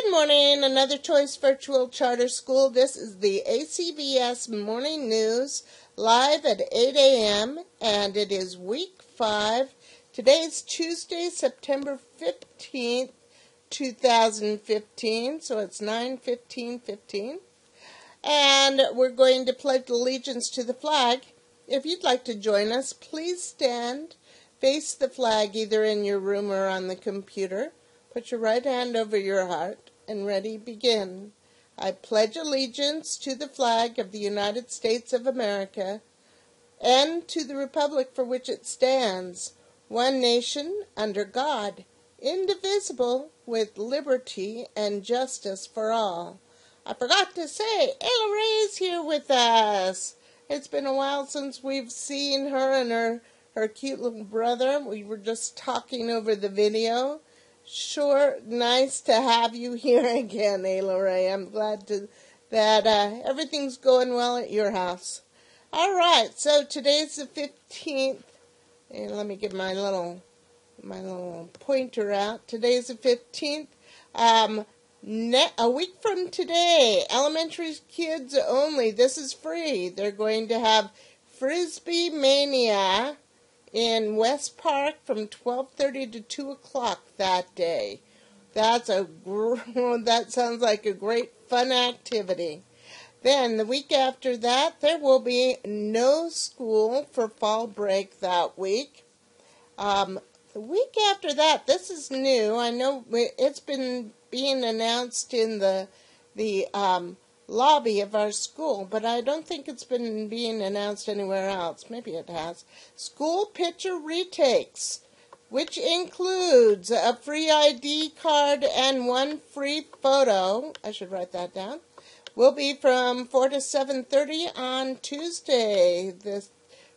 Good morning, another Choice Virtual Charter School. This is the ACVS Morning News, live at 8 a.m., and it is week 5. Today is Tuesday, September 15th, 2015, so it's 9/15/15. And we're going to pledge allegiance to the flag. If you'd like to join us, please stand, face the flag either in your room or on the computer. Put your right hand over your heart and ready, begin. I pledge allegiance to the flag of the United States of America and to the republic for which it stands, one nation, under God, indivisible, with liberty and justice for all. I forgot to say, Ayla Ray's here with us. It's been a while since we've seen her and her cute little brother. We were just talking over the video. Sure, nice to have you here again, Ayla Ray. I'm glad that everything's going well at your house. All right, so today's the 15th. And let me get my little pointer out. Today's the 15th. A week from today, elementary kids only. This is free. They're going to have Frisbee Mania in West Park from 12:30 to 2 o'clock that day. That sounds like a great fun activity. Then the week after that, there will be no school for fall break that week. The week after that, this is new. I know it's been being announced in the lobby of our school, but I don't think it's been being announced anywhere else. Maybe it has. School picture retakes, which includes a free ID card and one free photo. I should write that down. Will be from 4 to 7:30 on Tuesday, the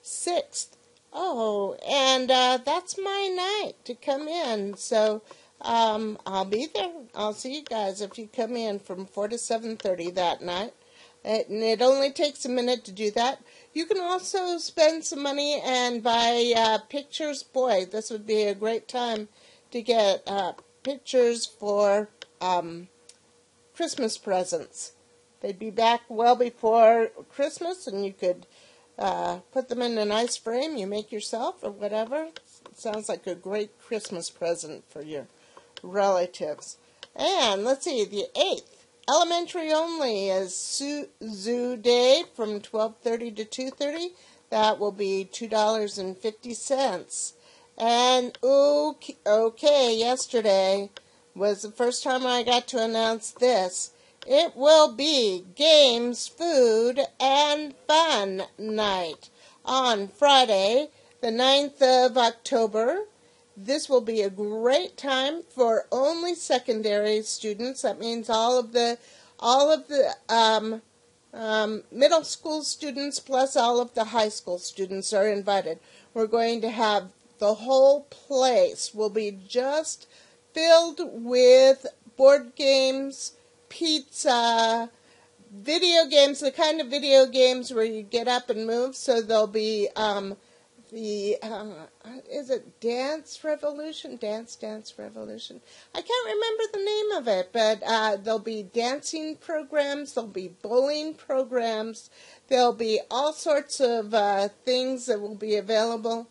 6th. Oh, and that's my night to come in, so I'll be there. I'll see you guys if you come in from 4 to 7:30 that night. And it only takes a minute to do that. You can also spend some money and buy pictures. Boy, this would be a great time to get pictures for Christmas presents. They'd be back well before Christmas, and you could put them in a nice frame you make yourself or whatever. It sounds like a great Christmas present for your relatives. And let's see, the 8th, elementary only, is Zoo Day from 12:30 to 2:30. That will be $2.50. And okay, yesterday was the first time I got to announce this. It will be Games, Food, and Fun Night on Friday, the 9th of October. This will be a great time for only secondary students. That means all of the middle school students plus all of the high school students are invited. We're going to have the whole place will be just filled with board games, pizza, video games, the kind of video games where you get up and move. So there'll be is it Dance Revolution? Dance Revolution. I can't remember the name of it, but there'll be dancing programs, there'll be bowling programs, there'll be all sorts of things that will be available.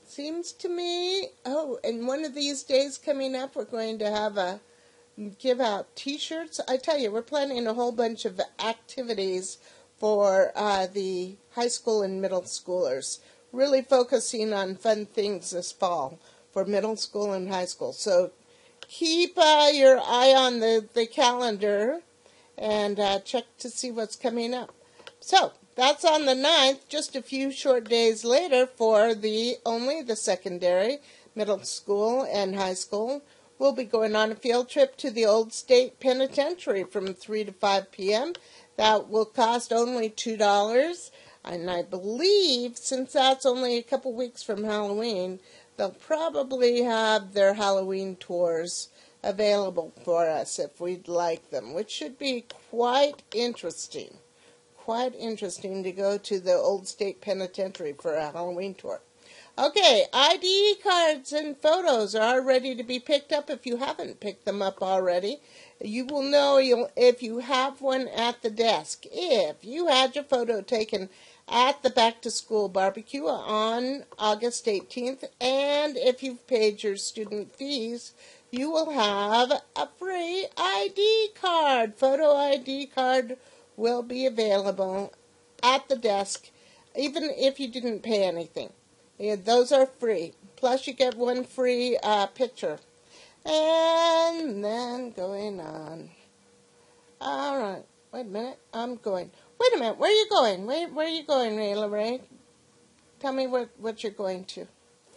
Seems to me, and one of these days coming up, we're going to give out T-shirts. I tell you, we're planning a whole bunch of activities for the high school and middle schoolers, really focusing on fun things this fall for middle school and high school. So keep your eye on the calendar and check to see what's coming up. So that's on the 9th, just a few short days later for only the secondary, middle school, and high school. We'll be going on a field trip to the Old State Penitentiary from 3 to 5 p.m. That will cost only $2. And I believe, since that's only a couple weeks from Halloween, they'll probably have their Halloween tours available for us if we'd like them, which should be quite interesting. Quite interesting to go to the Old State Penitentiary for a Halloween tour. Okay, ID cards and photos are ready to be picked up. If you haven't picked them up already, you will know if you have one at the desk. If you had your photo taken at the back-to-school barbecue on August 18th, and if you've paid your student fees, you will have a free ID card. Photo ID card will be available at the desk, even if you didn't pay anything. Yeah, those are free. Plus, you get one free picture. And then going on. All right. Wait a minute. Wait a minute. Where are you going? Where are you going, Rayla Ray? Tell me what you're going to.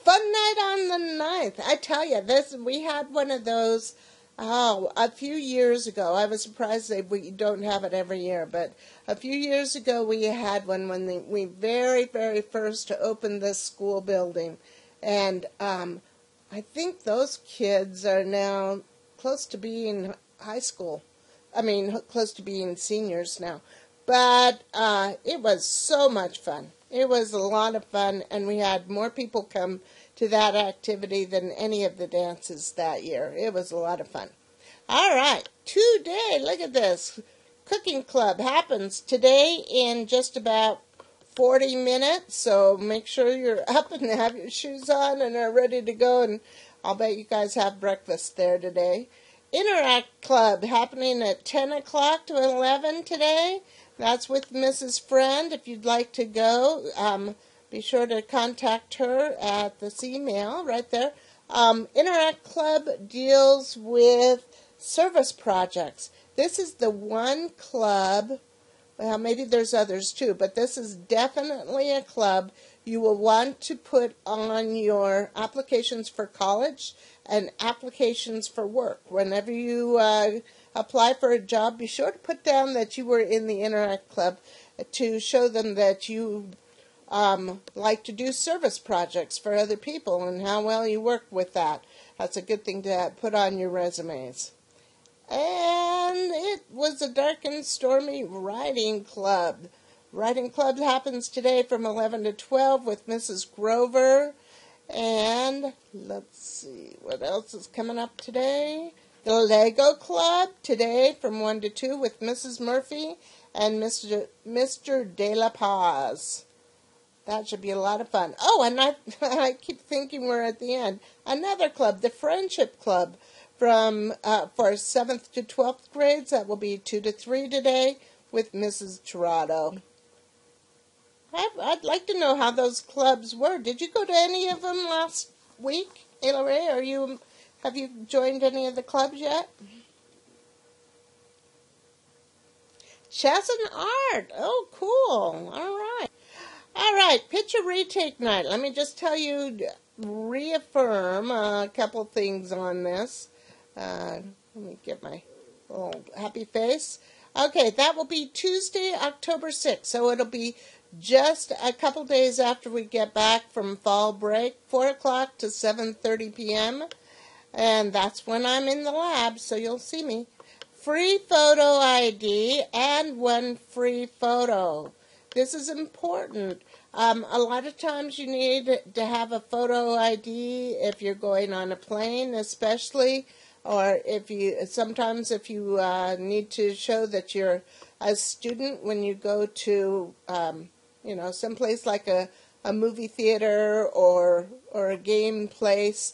Fun night on the 9th. I tell you, we had one of those a few years ago. I was surprised that we don't have it every year, but a few years ago we had one when we very, very first opened this school building. And I think those kids are now close to being close to being seniors now. But it was so much fun. It was a lot of fun, and we had more people come to that activity than any of the dances that year. It was a lot of fun. All right, today, look at this. Cooking Club happens today in just about 40 minutes, so make sure you're up and have your shoes on and are ready to go, and I'll bet you guys have breakfast there today. Interact Club happening at 10 o'clock to 11 today. That's with Mrs. Friend. If you'd like to go, be sure to contact her at this email right there. Interact Club deals with service projects. This is the one club, well, maybe there's others too, but this is definitely a club you will want to put on your applications for college and applications for work. Whenever you apply for a job, be sure to put down that you were in the Interact Club to show them that you like to do service projects for other people and how well you work with that. That's a good thing to put on your resumes. And it was a dark and stormy writing club. Writing club happens today from 11 to 12 with Mrs. Grover. And let's see, what else is coming up today? The Lego Club today from 1 to 2 with Mrs. Murphy and Mr. De La Paz. That should be a lot of fun. Oh, and I keep thinking we're at the end. Another club, the Friendship Club, for 7th to 12th grades. That will be 2 to 3 today with Mrs. Gerardo. I'd like to know how those clubs were. Did you go to any of them last week, Ayla Ray? Have you joined any of the clubs yet? Chess and art. Oh, cool. All right. All right, picture retake night. Let me just reaffirm a couple things on this. Let me get my little happy face. Okay, that will be Tuesday, October 6th. So it'll be just a couple days after we get back from fall break, 4 o'clock to 7:30 p.m. And that's when I'm in the lab, so you'll see me. Free photo ID and one free photo. This is important. A lot of times you need to have a photo ID if you're going on a plane, especially, or if you need to show that you're a student when you go to, someplace like a movie theater or a game place.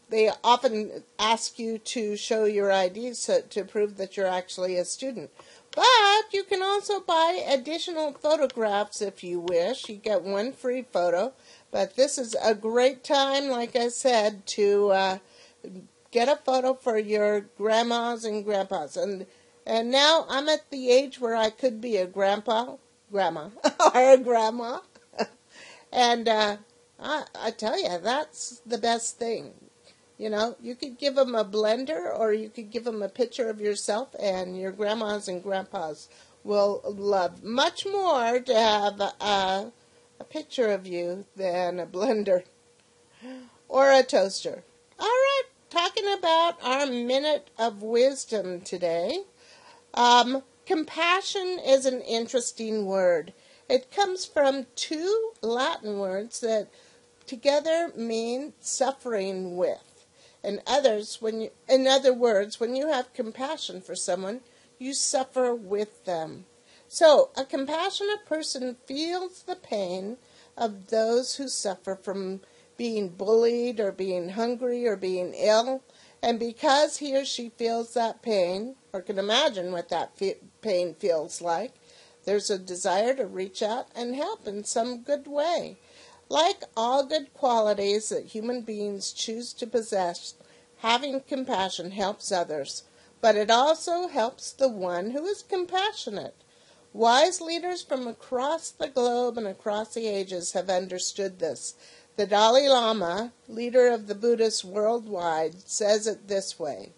They often ask you to show your ID to prove that you're actually a student. But you can also buy additional photographs if you wish. You get one free photo. But this is a great time, like I said, to get a photo for your grandmas and grandpas. And now I'm at the age where I could be a grandma, or a grandma. And I tell you, that's the best thing. You know, you could give them a blender or you could give them a picture of yourself, and your grandmas and grandpas will love much more to have a picture of you than a blender or a toaster. All right, talking about our minute of wisdom today. Compassion is an interesting word. It comes from two Latin words that together mean suffering with. In other words, when you have compassion for someone, you suffer with them. So, a compassionate person feels the pain of those who suffer from being bullied or being hungry or being ill. And because he or she feels that pain, or can imagine what that pain feels like, there's a desire to reach out and help in some good way. Like all good qualities that human beings choose to possess, having compassion helps others, but it also helps the one who is compassionate. Wise leaders from across the globe and across the ages have understood this. The Dalai Lama, leader of the Buddhists worldwide, says it this way: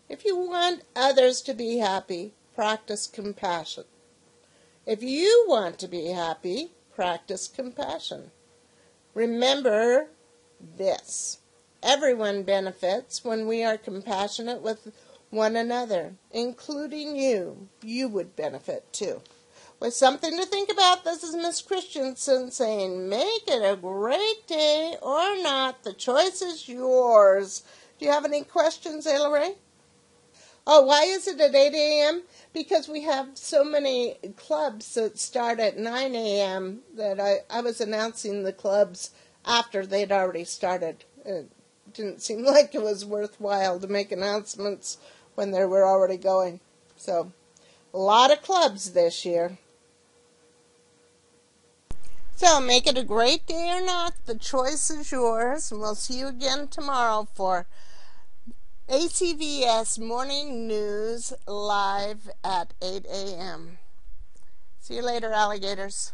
if you want others to be happy, practice compassion. If you want to be happy, practice compassion. Remember this: everyone benefits when we are compassionate with one another, including you. You would benefit too. With something to think about, this is Miss Christensen saying, make it a great day or not. The choice is yours. Do you have any questions, Ayla Ray? Oh, why is it at 8 a.m.? Because we have so many clubs that start at 9 a.m. that I was announcing the clubs after they'd already started. It didn't seem like it was worthwhile to make announcements when they were already going. So, a lot of clubs this year. So, make it a great day or not. The choice is yours. And we'll see you again tomorrow for ACVS Morning News live at 8 a.m. See you later, alligators.